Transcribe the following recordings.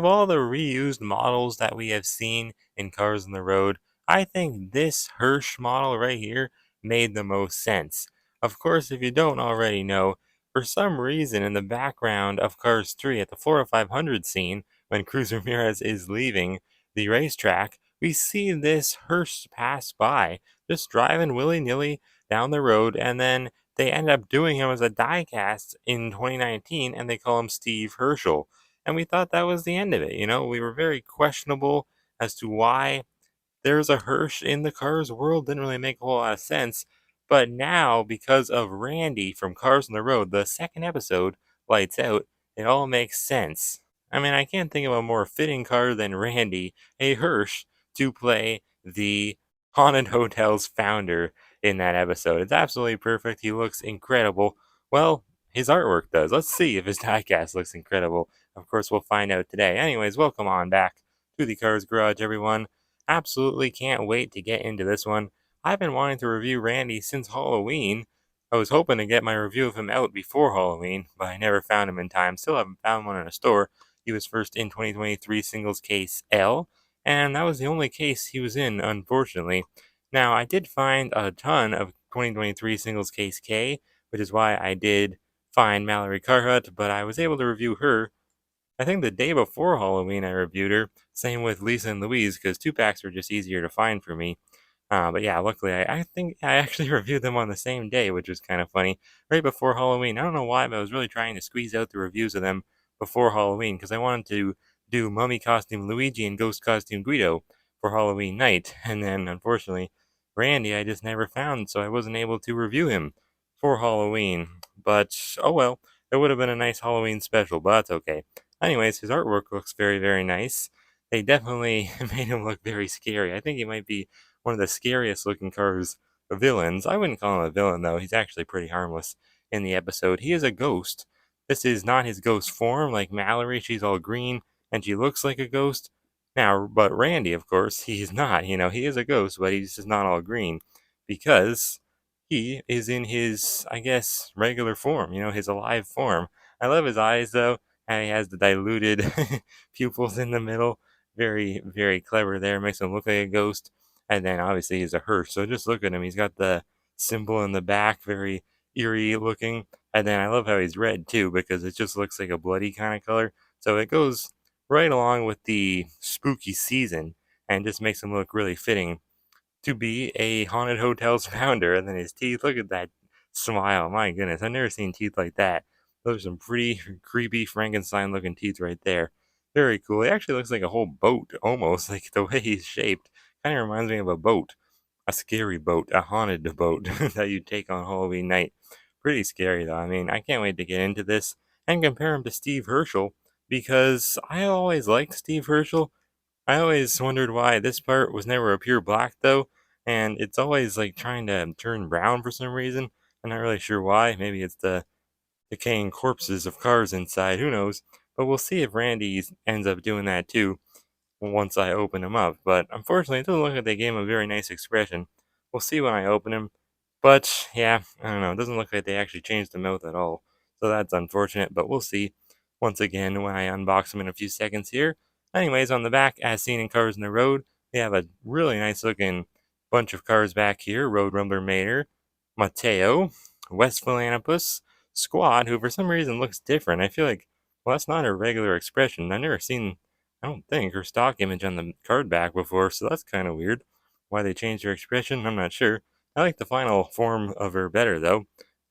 all the reused models that we have seen in Cars on the Road, I think this Hearse model right here made the most sense. Of course, if you don't already know, for some reason in the background of Cars 3 at the 40500 scene, when Cruz Ramirez is leaving the racetrack, we see this Hearse pass by, just driving willy-nilly down the road, and then they end up doing him as a diecast in 2019, and they call him Steve Herschel. And we thought that was the end of it. We were very questionable as to why there's a Hirsch in the Cars world. Didn't really make a whole lot of sense. But now, because of Randy from Cars on the Road, the second episode, Lights Out, it all makes sense. I mean, I can't think of a more fitting car than Randy, a Hirsch, to play the Haunted Hotel's founder in that episode. It's absolutely perfect. He looks incredible. Well, his artwork does. Let's see if his diecast looks incredible. Of course, we'll find out today. Anyways, welcome on back to the Cars Garage, everyone. Absolutely can't wait to get into this one. I've been wanting to review Randy since Halloween. I was hoping to get my review of him out before Halloween, but I never found him in time. Still haven't found one in a store. He was first in 2023 Singles Case L, and that was the only case he was in, unfortunately. Now, I did find a ton of 2023 Singles Case K, which is why I did find Mallory Carhut, but I was able to review her I think the day before Halloween I reviewed her. Same with Lisa and Louise, because 2-packs were just easier to find for me. But yeah, luckily I think I actually reviewed them on the same day, which was kind of funny. Right before Halloween. I don't know why, but I was really trying to squeeze out the reviews of them before Halloween, because I wanted to do Mummy Costume Luigi and Ghost Costume Guido for Halloween night. And then, unfortunately, Randy I just never found, so I wasn't able to review him for Halloween. But, oh well, it would have been a nice Halloween special, but that's okay. Anyways, his artwork looks very, very nice. They definitely made him look very scary. I think he might be one of the scariest looking Cars villains. I wouldn't call him a villain, though. He's actually pretty harmless in the episode. He is a ghost. This is not his ghost form like Mallory. She's all green and she looks like a ghost. Now, but Randy, of course, he's not. He is a ghost, but he's just not all green because he is in his, I guess, regular form, his alive form. I love his eyes, though. And he has the diluted pupils in the middle. Very, very clever there. Makes him look like a ghost. And then obviously he's a hearse. So just look at him. He's got the symbol in the back, very eerie looking. And then I love how he's red too, because it just looks like a bloody kind of color. So it goes right along with the spooky season and just makes him look really fitting to be a haunted hotel's founder. And then his teeth, look at that smile. My goodness, I've never seen teeth like that. Those are some pretty creepy Frankenstein looking teeth right there. Very cool. He actually looks like a whole boat, almost, like the way he's shaped. Kind of reminds me of a boat. A scary boat, a haunted boat that you take on Halloween night. Pretty scary though. I mean, I can't wait to get into this and compare him to Steve Herschel, because I always liked Steve Herschel. I always wondered why this part was never a pure black though, and it's always like trying to turn brown for some reason. I'm not really sure why. Maybe it's the decaying corpses of cars inside, who knows? But we'll see if Randy ends up doing that too once I open him up. But unfortunately, it doesn't look like they gave him a very nice expression. We'll see when I open him. But yeah, I don't know. It doesn't look like they actually changed the mouth at all. So that's unfortunate, but we'll see once again when I unbox him in a few seconds here. Anyways, on the back, as seen in Cars on the Road, we have a really nice looking bunch of cars back here. Road Rumbler Mater, Mateo, West Philanopus, Squad, who for some reason looks different. I feel like, well, that's not her regular expression. I've never seen, I don't think, her stock image on the card back before, so that's kind of weird. Why they changed her expression, I'm not sure. I like the final form of her better, though.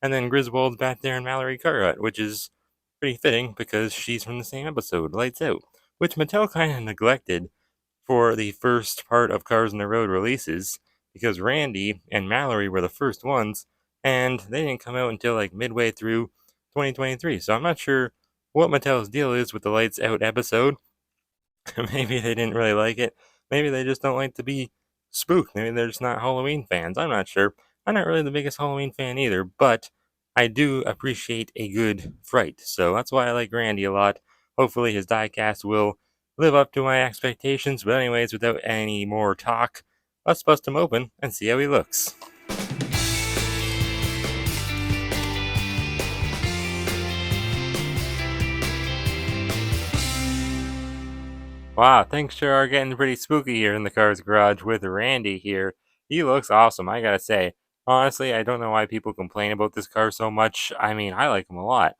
And then Griswold's back there in Mallory Carhut, which is pretty fitting because she's from the same episode, Lights Out, which Mattel kind of neglected for the first part of Cars on the Road releases, because Randy and Mallory were the first ones, and they didn't come out until like midway through 2023. So I'm not sure what Mattel's deal is with the Lights Out episode. Maybe they didn't really like it. Maybe they just don't like to be spooked. Maybe they're just not Halloween fans. I'm not sure. I'm not really the biggest Halloween fan either, but I do appreciate a good fright. So that's why I like Randy a lot. Hopefully his diecast will live up to my expectations. But anyways, without any more talk, let's bust him open and see how he looks. Wow, things sure are getting pretty spooky here in the car's garage with Randy here. He looks awesome, I gotta say. Honestly, I don't know why people complain about this car so much. I mean, I like him a lot.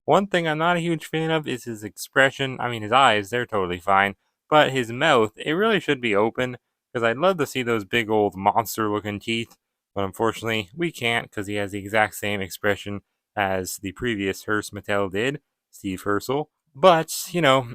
One thing I'm not a huge fan of is his expression. I mean, his eyes, they're totally fine. But his mouth, it really should be open. Because I'd love to see those big old monster looking teeth. But unfortunately, we can't because he has the exact same expression as the previous Hearse Mattel did, Steve Hersel. But,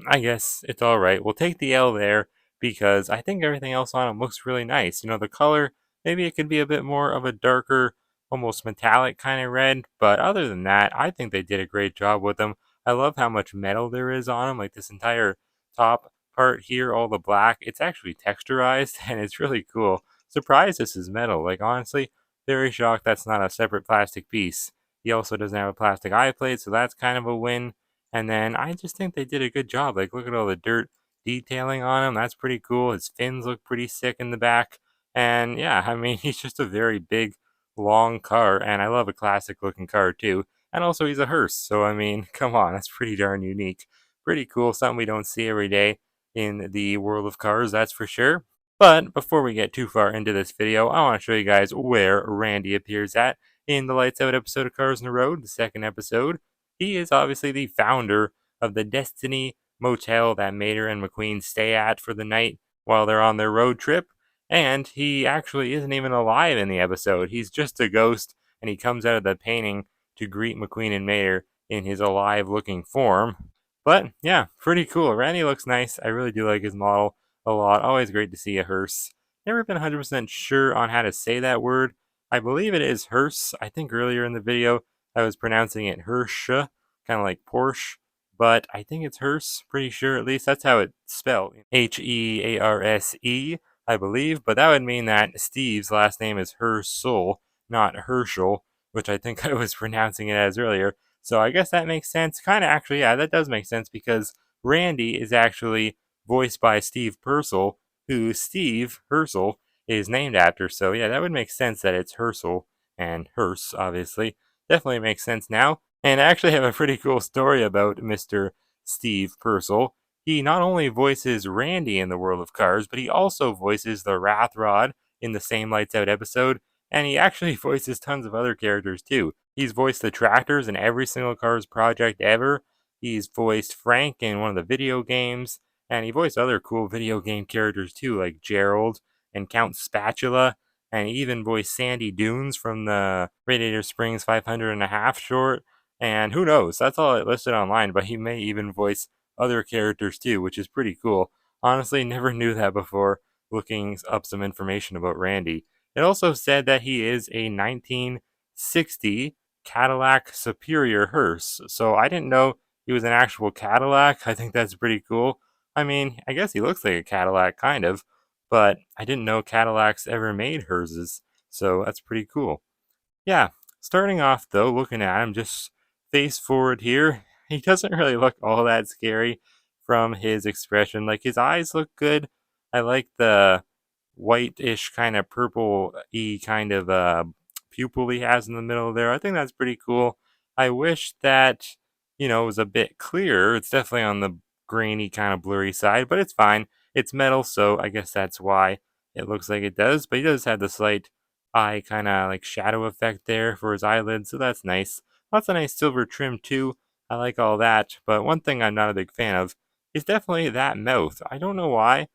I guess it's alright. We'll take the L there because I think everything else on him looks really nice. The color, maybe it could be a bit more of a darker, almost metallic kind of red. But other than that, I think they did a great job with them. I love how much metal there is on them. Like this entire top part here, all the black, it's actually texturized and it's really cool. Surprised this is metal. Like honestly, very shocked that's not a separate plastic piece. He also doesn't have a plastic eye plate, so that's kind of a win. And then I just think they did a good job. Like look at all the dirt detailing on him. That's pretty cool. His fins look pretty sick in the back. And yeah, I mean, he's just a very big long car, and I love a classic looking car too. And also, he's a hearse, so I mean, come on, that's pretty darn unique. Pretty cool, something we don't see every day in the world of cars, that's for sure. But before we get too far into this video, I want to show you guys where Randy appears at in the Lights Out episode of Cars on the Road, the second episode. He is obviously the founder of the Destiny Motel that Mater and McQueen stay at for the night while they're on their road trip. And he actually isn't even alive in the episode. He's just a ghost, and he comes out of the painting to greet McQueen and Mater in his alive looking form. But yeah, pretty cool. Randy looks nice. I really do like his model a lot. Always great to see a hearse. Never been 100% sure on how to say that word. I believe it is hearse. I think earlier in the video I was pronouncing it Hearse, kind of like Porsche, but I think it's hearse. Pretty sure, at least that's how it's spelled. Hearse, I believe, but that would mean that Steve's last name is Hersel, not Herschel, which I think I was pronouncing it as earlier. So I guess that makes sense. Kind of actually, yeah, that does make sense because Randy is actually voiced by Steve Purcell, who Steve Hersel is named after. So yeah, that would make sense that it's Hersel and Hearse, obviously. Definitely makes sense now. And I actually have a pretty cool story about Mr. Steve Purcell. He not only voices Randy in the world of cars, but he also voices the Wrath Rod in the same Lights Out episode, and he actually voices tons of other characters too. He's voiced the tractors in every single Cars project ever. He's voiced Frank in one of the video games, and he voiced other cool video game characters too, like Gerald and Count Spatula, and he even voiced Sandy Dunes from the Radiator Springs 500 and a half short. And who knows? That's all it listed online, but he may even voice other characters too, which is pretty cool. Honestly, never knew that before looking up some information about Randy. It also said that he is a 1960 Cadillac Superior hearse. So I didn't know he was an actual Cadillac. I think that's pretty cool. I mean, I guess he looks like a Cadillac, kind of, but I didn't know Cadillacs ever made hearses. So that's pretty cool. Yeah, starting off though, looking at him just face forward here, he doesn't really look all that scary from his expression. Like his eyes look good. I like the whitish kind of purple y kind of pupil he has in the middle there. I think that's pretty cool. I wish that, it was a bit clearer. It's definitely on the grainy kind of blurry side, but it's fine. It's metal, so I guess that's why it looks like it does. But he does have the slight eye kind of like shadow effect there for his eyelids, so that's nice. Lots of nice silver trim too. I like all that, but one thing I'm not a big fan of is definitely that mouth. I don't know why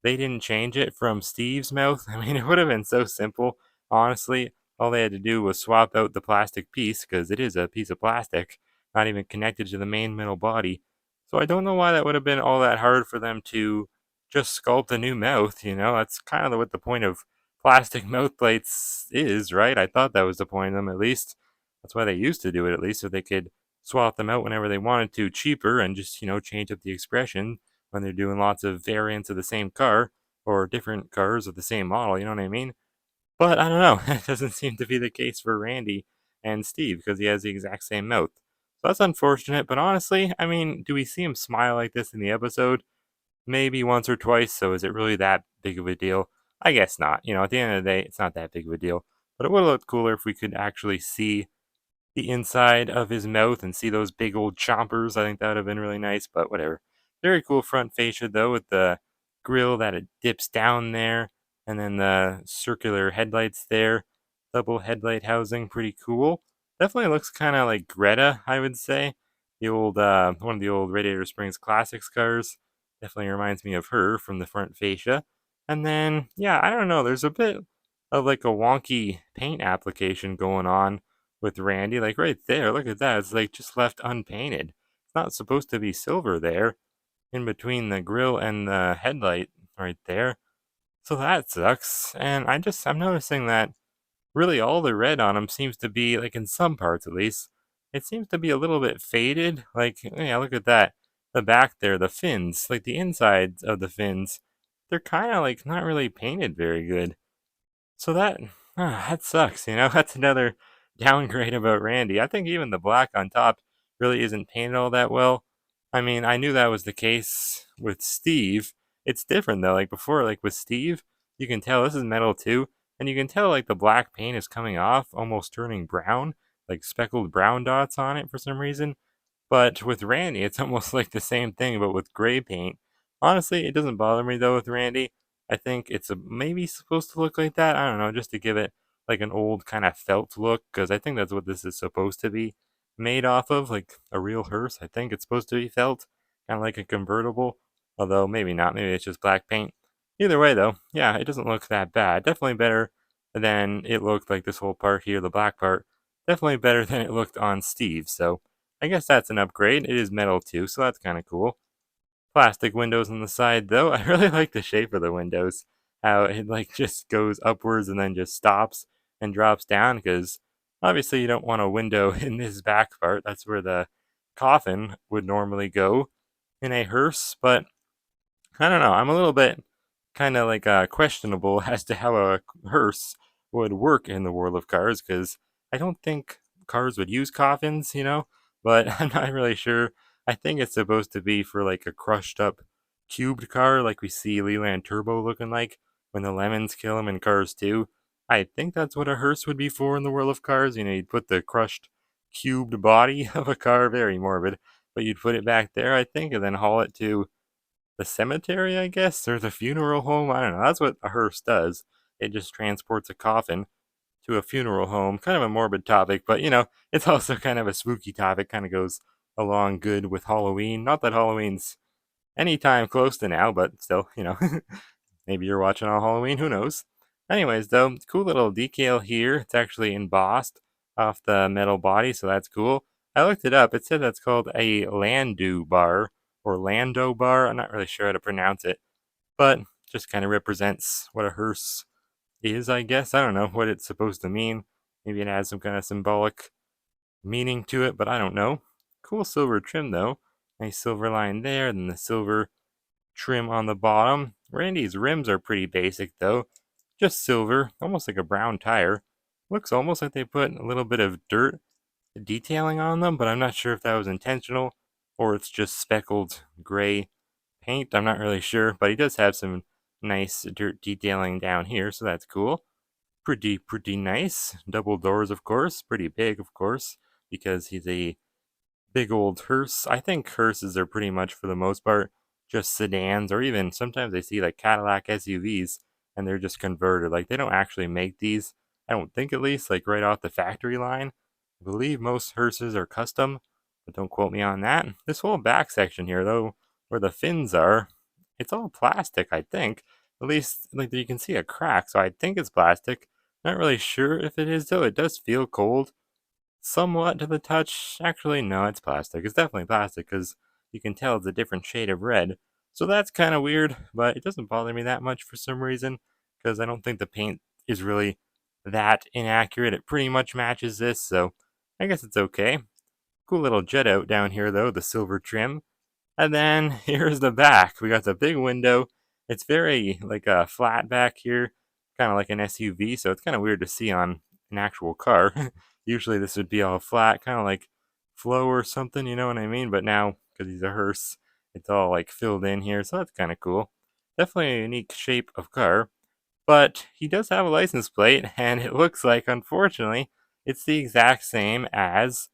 they didn't change it from Steve's mouth. I mean, it would have been so simple, honestly. All they had to do was swap out the plastic piece, because it is a piece of plastic, not even connected to the main metal body. So I don't know why that would have been all that hard for them to just sculpt a new mouth, That's kind of what the point of plastic mouth plates is, right? I thought that was the point of them, at least. That's why they used to do it, at least, so they could swap them out whenever they wanted to cheaper and just, change up the expression when they're doing lots of variants of the same car or different cars of the same model, you know what I mean? But I don't know, it doesn't seem to be the case for Randy and Steve because he has the exact same mouth. So that's unfortunate, but honestly, I mean, do we see him smile like this in the episode? Maybe once or twice, so is it really that big of a deal? I guess not. At the end of the day, it's not that big of a deal. But it would have looked cooler if we could actually see the inside of his mouth and see those big old chompers. I think that would have been really nice, but whatever. Very cool front fascia though, with the grill that it dips down there, and then the circular headlights there. Double headlight housing, pretty cool. Definitely looks kind of like Greta, I would say. The old, one of the old Radiator Springs Classics cars. Definitely reminds me of her from the front fascia. And then, yeah, I don't know, there's a bit of like a wonky paint application going on with Randy. Like right there, look at that. It's like just left unpainted. It's not supposed to be silver there in between the grill and the headlight right there. So that sucks. And I'm noticing that really all the red on them seems to be, like in some parts at least, it seems to be a little bit faded. Like, yeah, look at that. The back there, the fins, like the insides of the fins, they're kind of like not really painted very good. So that sucks, you know? That's another downgrade about Randy. I think even the black on top really isn't painted all that well. I mean, I knew that was the case with Steve. It's different though. Like before, like with Steve, you can tell this is metal too, and you can tell like the black paint is coming off, almost turning brown, like speckled brown dots on it for some reason. But with Randy, it's almost like the same thing, but with gray paint. Honestly, it doesn't bother me though with Randy. I think it's maybe supposed to look like that. I don't know, just to give it like an old kind of felt look, because I think that's what this is supposed to be made off of, like a real hearse. I think it's supposed to be felt, kind of like a convertible. Although maybe not. Maybe it's just black paint. Either way, though, yeah, it doesn't look that bad. Definitely better than it looked like this whole part here, the black part. Definitely better than it looked on Steve. So I guess that's an upgrade. It is metal too, so that's kind of cool. Plastic windows on the side though. I really like the shape of the windows. How it like just goes upwards and then just stops and drops down, because obviously you don't want a window in this back part. That's where the coffin would normally go in a hearse, but I don't know. I'm a little bit kind of like questionable as to how a hearse would work in the world of cars, because I don't think cars would use coffins, you know. But I'm not really sure. I think it's supposed to be for like a crushed up cubed car, like we see Leland Turbo looking like when the lemons kill him in Cars 2. I think that's what a hearse would be for in the world of cars. You know, you'd put the crushed cubed body of a car, very morbid, but you'd put it back there, I think, and then haul it to the cemetery, I guess, or the funeral home. I don't know. That's what a hearse does. It just transports a coffin to a funeral home. Kind of a morbid topic, but you know, it's also kind of a spooky topic. Kind of goes along good with Halloween. Not that Halloween's anytime close to now, but still, you know, maybe you're watching on Halloween. Who knows? Anyways, though, cool little decal here. It's actually embossed off the metal body, so that's cool. I looked it up. It said that's called a Landau bar or Lando bar. I'm not really sure how to pronounce it, but just kind of represents what a hearse is, I guess. I don't know what it's supposed to mean. Maybe it has some kind of symbolic meaning to it, but I don't know. Cool silver trim though. Nice silver line there, and the silver trim on the bottom. Randy's rims are pretty basic though. Just silver, almost like a brown tire. Looks almost like they put a little bit of dirt detailing on them, but I'm not sure if that was intentional or it's just speckled gray paint. I'm not really sure, but he does have some nice dirt detailing down here, so that's cool. Pretty nice. Double doors, of course. Pretty big, of course, because he's a big old hearse. I think hearses are pretty much, for the most part, just sedans, or even sometimes I see like Cadillac SUVs and they're just converted. Like they don't actually make these. I don't think, at least, like right off the factory line. I believe most hearses are custom, but don't quote me on that. This whole back section here, though, where the fins are, it's all plastic, I think. At least, like, you can see a crack, so I think it's plastic. Not really sure if it is, though. It does feel cold somewhat to the touch. Actually, no, it's plastic. It's definitely plastic, because you can tell it's a different shade of red. So that's kind of weird, but it doesn't bother me that much for some reason, because I don't think the paint is really that inaccurate. It pretty much matches this, so I guess it's okay. Cool little jet out down here, though, the silver trim. And then here's the back. We got the big window. It's very like a flat back here, kind of like an SUV, so it's kind of weird to see on an actual car. Usually this would be all flat, kind of like Flow or something, you know what I mean? But now, because he's a hearse, it's all like filled in here, so that's kind of cool. Definitely a unique shape of car. But he does have a license plate, and it looks like, unfortunately, it's the exact same as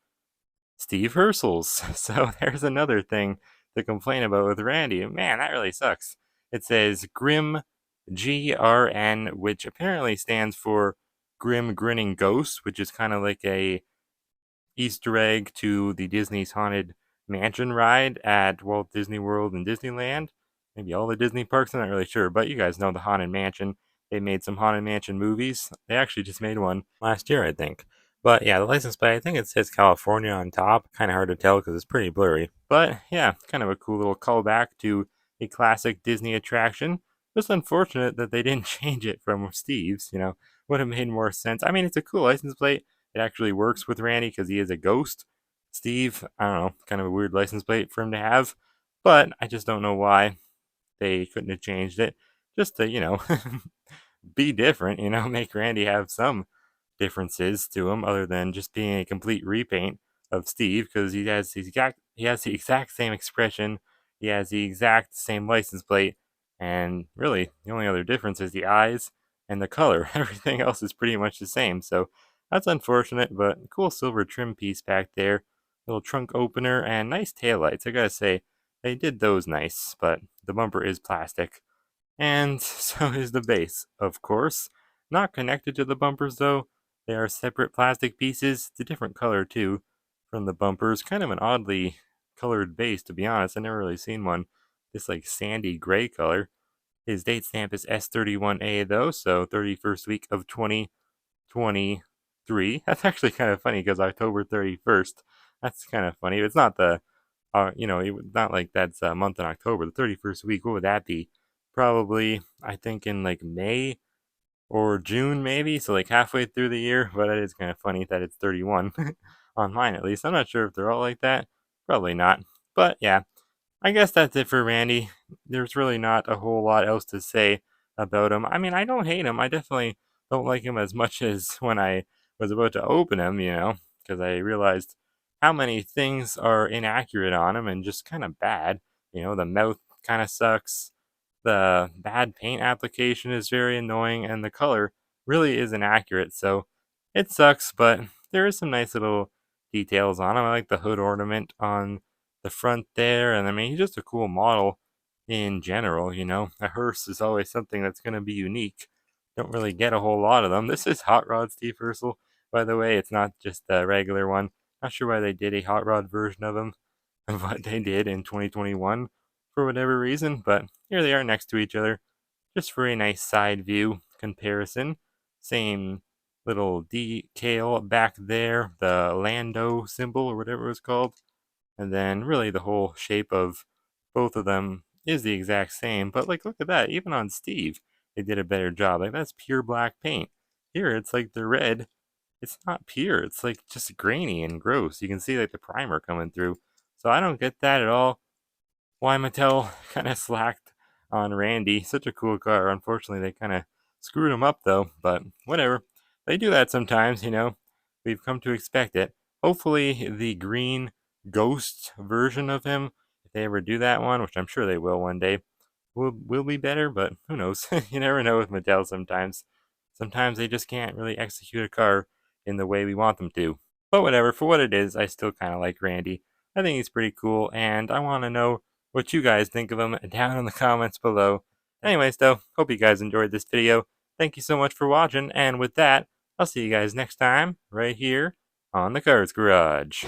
Steve Hersel's. So there's another thing to complain about with Randy. Man, that really sucks. It says Grim GRN, which apparently stands for Grim Grinning Ghost, which is kind of like a Easter egg to the Disney's Haunted Mansion ride at Walt Disney World and Disneyland. Maybe all the Disney parks, I'm not really sure, but you guys know the Haunted Mansion. They made some Haunted Mansion movies. They actually just made one last year, I think. But yeah, the license plate, I think it says California on top. Kind of hard to tell because it's pretty blurry. But yeah, kind of a cool little callback to a classic Disney attraction. Just unfortunate that they didn't change it from Steve's, would have made more sense. I mean, it's a cool license plate. It actually works with Randy because he is a ghost. Steve, I don't know, kind of a weird license plate for him to have. But I just don't know why they couldn't have changed it. Just to, be different, make Randy have some differences to him other than just being a complete repaint of Steve because he has the exact same expression, he has the exact same license plate, and really the only other difference is the eyes and the color. Everything else is pretty much the same. So that's unfortunate, but cool silver trim piece back there, little trunk opener, and nice taillights. I gotta say, they did those nice, but the bumper is plastic. And so is the base, of course. Not connected to the bumpers though. They are separate plastic pieces. It's a different color too from the bumpers. Kind of an oddly colored base, to be honest. I've never really seen one this like sandy gray color. His date stamp is S31A though, so 31st week of 2023. That's actually kind of funny because October 31st. That's kind of funny. It's not the not like that's a month in October. The 31st week, what would that be? Probably, I think in like May or June, maybe. So like halfway through the year. But it is kind of funny that it's 31 on mine at least. I'm not sure if they're all like that. Probably not. But yeah, I guess that's it for Randy. There's really not a whole lot else to say about him. I mean, I don't hate him. I definitely don't like him as much as when I was about to open him, because I realized how many things are inaccurate on him and just kind of bad. The mouth kind of sucks. The bad paint application is very annoying, and the color really is inaccurate. So it sucks, but there is some nice little details on him. I like the hood ornament on the front there, and I mean, he's just a cool model in general. A hearse is always something that's going to be unique. Don't really get a whole lot of them. This is Hot Rod Steve Ursel, by the way. It's not just the regular one. Not sure why they did a hot rod version of him, of what they did in 2021 for whatever reason, but here they are next to each other, just for a nice side view comparison. Same little decal back there, the Lando symbol or whatever it was called, and then really the whole shape of both of them is the exact same. But like, look at that, even on Steve, they did a better job. Like that's pure black paint. Here it's like the red. It's not pure. It's like just grainy and gross. You can see like the primer coming through. So I don't get that at all. Why Mattel kind of slacked on Randy. Such a cool car. Unfortunately, they kind of screwed him up though, but whatever. They do that sometimes. We've come to expect it. Hopefully, the green ghost version of him, if they ever do that one, which I'm sure they will one day, will be better, but who knows? You never know with Mattel sometimes. Sometimes they just can't really execute a car in the way we want them to. But whatever, for what it is, I still kind of like Randy. I think he's pretty cool, and I want to know what you guys think of him down in the comments below. Anyways, though, hope you guys enjoyed this video. Thank you so much for watching, and with that, I'll see you guys next time, right here on the Cars Garage.